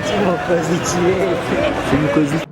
Siamo così cieti. Siamo così.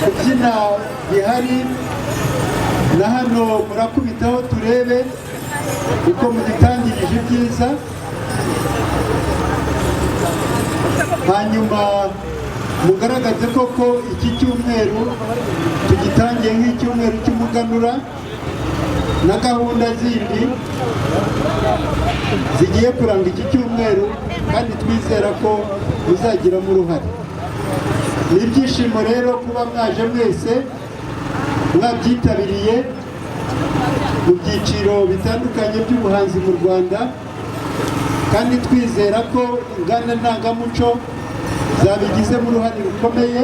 kubyina bihari na hano murakubitaho turebe uko mugitangirije ibyiza, hanyuma mugaragaze koko iki cyumweru tugitangiye nk'icyumweru cy'umuganura na gahunda zindi zigiye kuranga iki cyumweru, kandi twizera ko muzagiramo uruhare. Ni ibyishimo rero kuba mwaje mwese mwabyitabiriye mu byiciro bitandukanye by'ubuhanzi mu Rwanda, kandi twizera ko inganda ndangamuco zabigizemo uruhare rukomeye.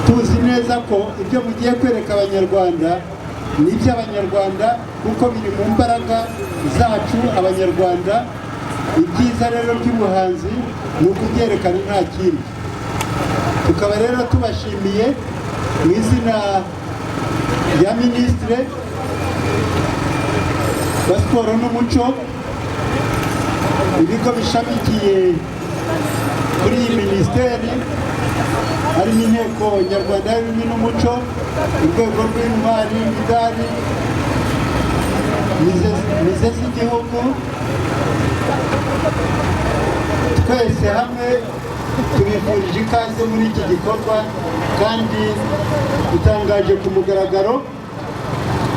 Tuzi neza ko ibyo mugiye kwereka Abanyarwanda ni iby'Abanyarwanda kuko biri mu mbaraga zacu Abanyarwanda. Ibyiza rero by'ubuhanzi ni ukubyerekana nta kindi. Tukaba rero tubashimiye mu izina rya Minisitiri wa Siporo n'Umuco, ibigo bishamikiye kuri iyi minisiteri harimo Inteko Nyarwanda y'Ururimi n'Umuco, urwego rw'intwari n'imidari, mize z'igihugu. Twese hamwe tubifurije ikaze muri iki gikorwa, kandi dutangaje ku mugaragaro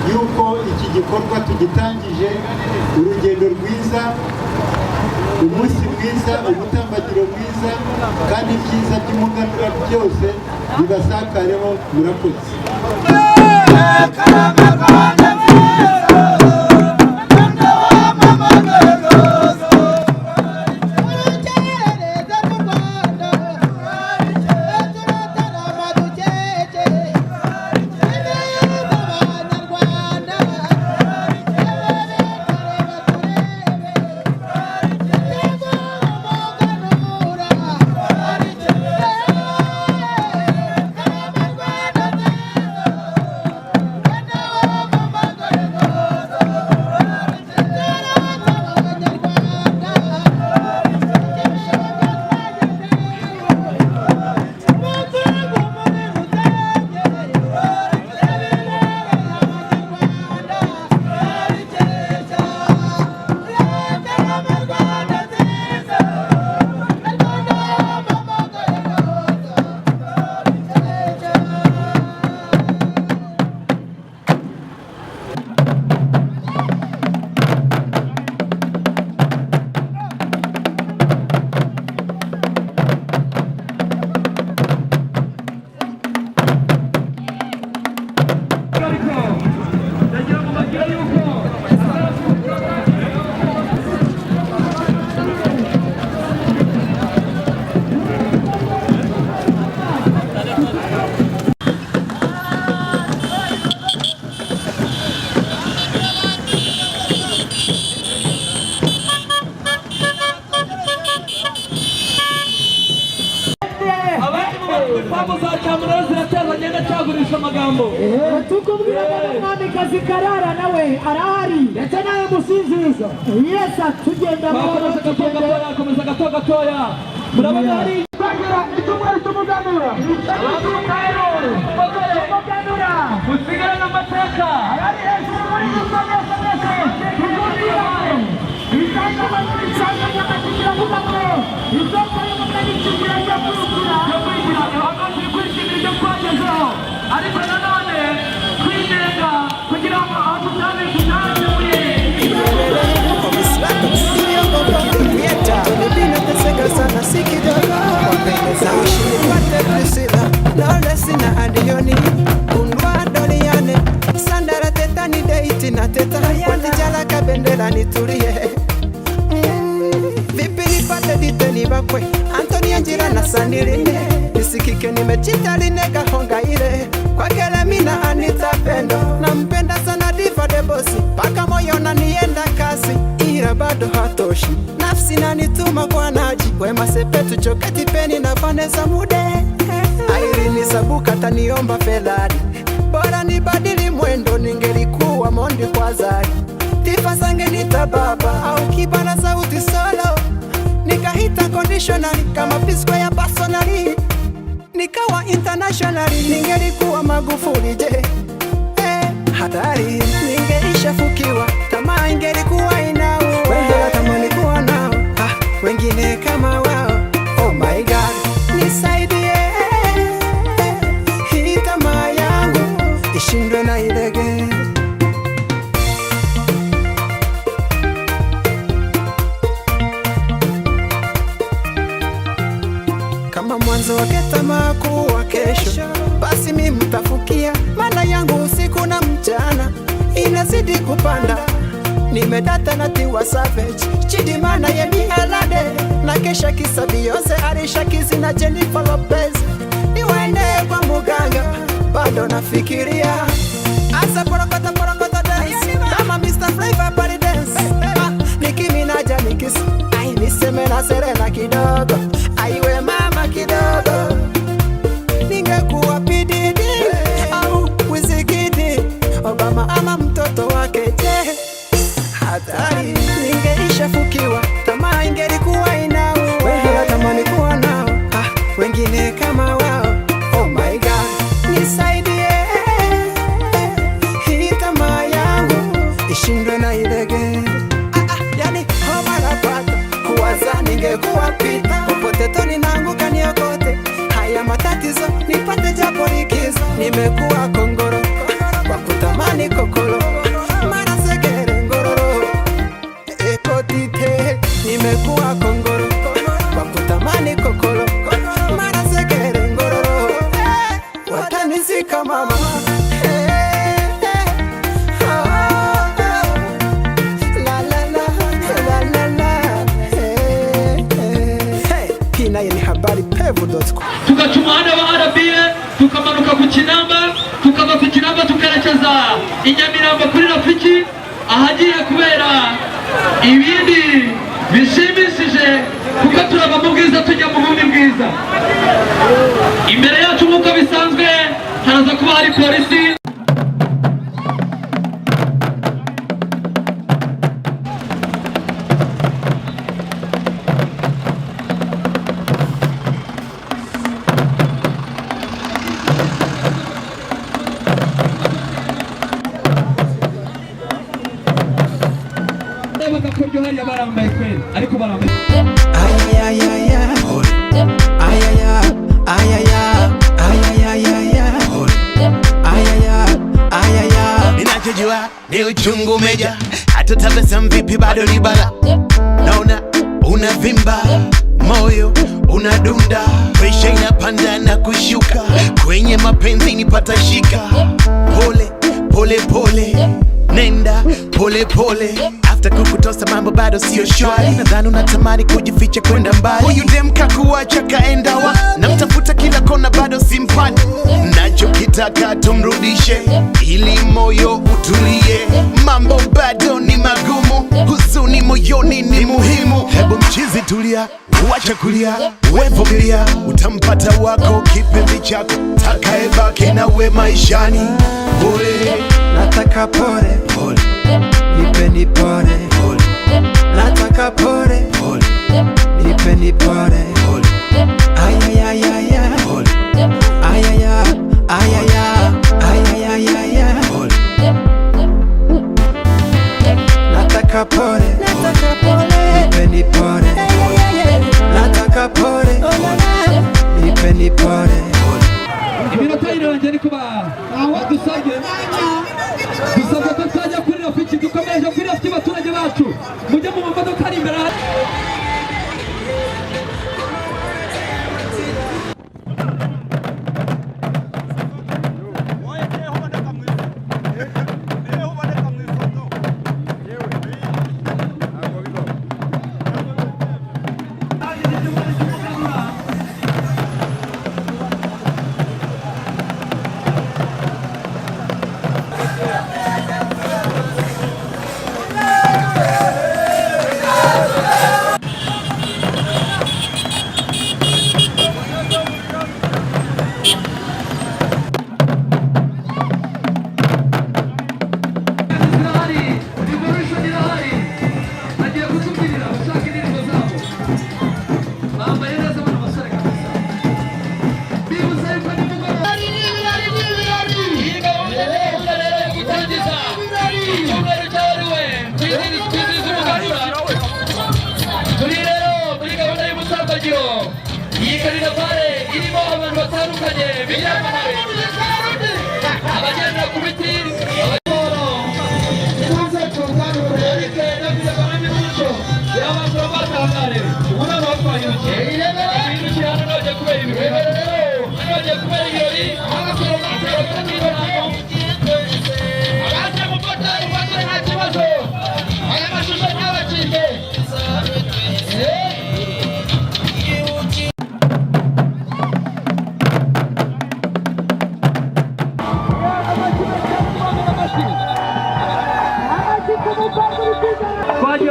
yuko iki gikorwa tugitangije urugendo rwiza, umunsi mwiza, umutambagiro mwiza, kandi ibyiza by'umuganura byose bibasakareho. Murakoze. ijambo. Tukubwira umwamikazi Karara nawe arahari ndetse nawe musinziza. Yes, tugenda komeza gato gatoya. Murabona hari icyumweru cy'umuganura. Umuganura musigara n'amateka ari hejuru muri ariko nanone kwinenga kugira ngo aho tutabe tutabe vipi nipate diteni bakwe Antonia njira na sandirine nisikike nimechita linega honga ile kwa kele mina Anita Pendo nampenda sana Diva the Bossy paka moyo na nienda kasi ila bado hatoshi nafsi na nituma kwa Naji Wema Sepetu Choketi Peni na Vanessa Mude Irene Sabuka taniomba Ferrari bora nibadili mwendo ningelikuwa Mondi kwa Zari Tifa sangenita baba au kibana sauti solo nikahita conditionally kama pisco ya personally nikawa internationally ningelikuwa Magufuli je hatari ningeisha fukiwa tamaa ingelikuwa inao wengine tamani kuwa nao wengine kama wao oh my god nisaidie hii tamaa yangu ishindwe na ilege kama mwanzo wake tamaa kuwa kesho basi mimi mtafukia mala yangu usiku na mchana inazidi kupanda nimedata na Tiwa Savage Chidimana Yemi Alade na kesha kisa Beyonce Alicia Keys na Jennifer Lopez niwaende kwa muganga bado nafikiria asa porokota dance kama Mr. Flavor Party dance Nicki Minaj nikisi ai niseme na Serena kidogo aiwe mama kidogo ningekuwa PDD au Wizkid Obama ama mtoto wake je hatari ningeisha fukiwa tamaa ingelikuwa inao wengine tamani kuwa nao wengine kama wao oh my god nisaidie hii tamaa yangu ishindwe na ilege yani homa napata kuwaza ningekuwa pita popote toni naanguka niokote haya matatizo nipate japo likizo nimekuwa kongoro kwa kutamani kokolo mara segere ngororo ekotite nimekuwa kongoro kwa kutamani kokolo mara segere ngororo watanizika mama tukachumana wa Arabia tukamanuka ku Kinamba tukava ku Kinamba tukerekeza Inyamiramba kuri Rafiki ahagiye kubera ibindi bishimishije kuko turava mu bwiza tujya mu bundi bwiza imbere yacu nk'uko bisanzwe haraza kuba hari polisi ariko barambaye ninachojua ni uchungu meja hata tabasamu vipi bado ni bala naona unavimba moyo unadunda presha inapanda na kushuka kwenye mapenzi nipata shika pole pole pole nenda pole pole after kukutosa mambo bado sio shwari nadhani unatamani kujificha kwenda mbali huyu dem kakuacha kaenda wa namtafuta kila kona bado simpati nachokitaka tumrudishe ili moyo utulie mambo bado ni magumu huzuni moyoni ni muhimu hebu Chizi tulia, uache kulia, wevumilia, utampata wako kipenzi chako, takayebaki nawe maishani. Pole, nataka pole pole, nipeni pole pole, nataka pole pole, nipeni pole pole, ayayayaya pole, ayaya ayaya ayayayaya pole, nataka pole nipeni pole nataka pole nipeni pole. Iminota irangiye ariko badusabye dusabwa ko twajya kuri Rafiki, dukomeje kuri Rafiki abaturage bacu mujye mu mamodoka ari imbere. Iyi karinavale irimo abantu batandukanye b'ibyamamare, abagenda ku biti,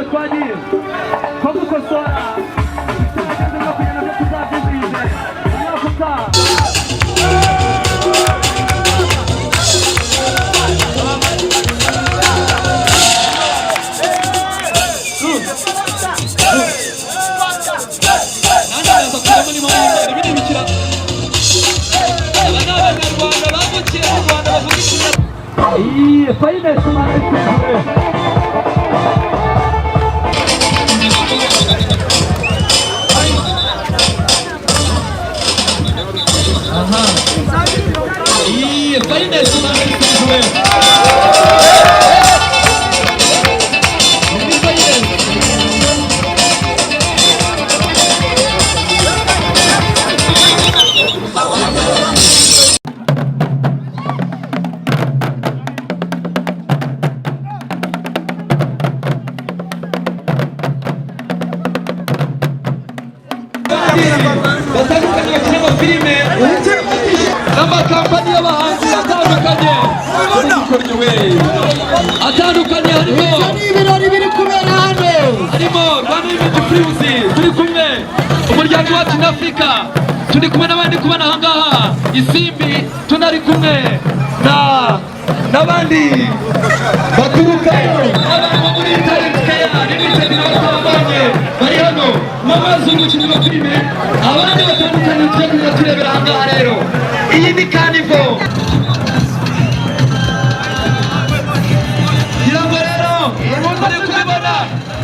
twagiye ko gukosora no kugenda no kuzabyizije umwaka utaha. batandukanye bakina amafilime n'amakampani y'abahanzi atandukanye atandukanye, harimo ibirori biri kubera hano, harimo Rwanda Image Films, turi kumwe umuryango wacu na Afrika, turi kumwe n'abandi kubana ahangaha Isimbi, tunari kumwe n'abandi baturuka abantu muri Talent Care Limited n'ababanye bari hano n'abazungukiye ba filime, abandi batandukanye tujya turebera ahangaha. Rero iyi ni Carnival kirango, rero muri kubibona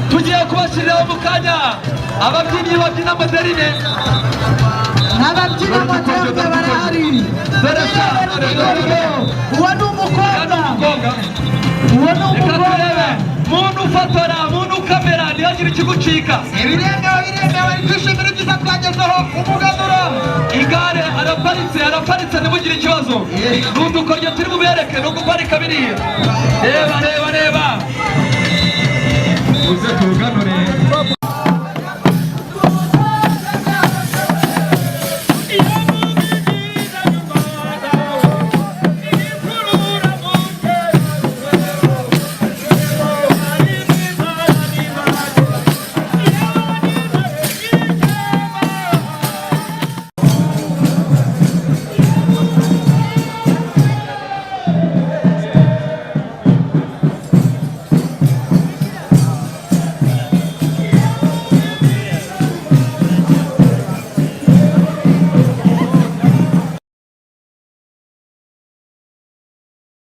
tugiye kubashyiriraho mu kanya ababyinnyi babyina moderine, ababyinnyi amatembe barahari, uwo ni umukobwa, uwo ni umukobwa, muntu ufotora, muntu kamera, ntihagire ikigucika. ibiremewe twishimira ibyiza twagezeho, umuganura igare araparitse ntibugire ikibazo, n'udukoryo turi bubereke no guparika biriya. Reba uze tuganure.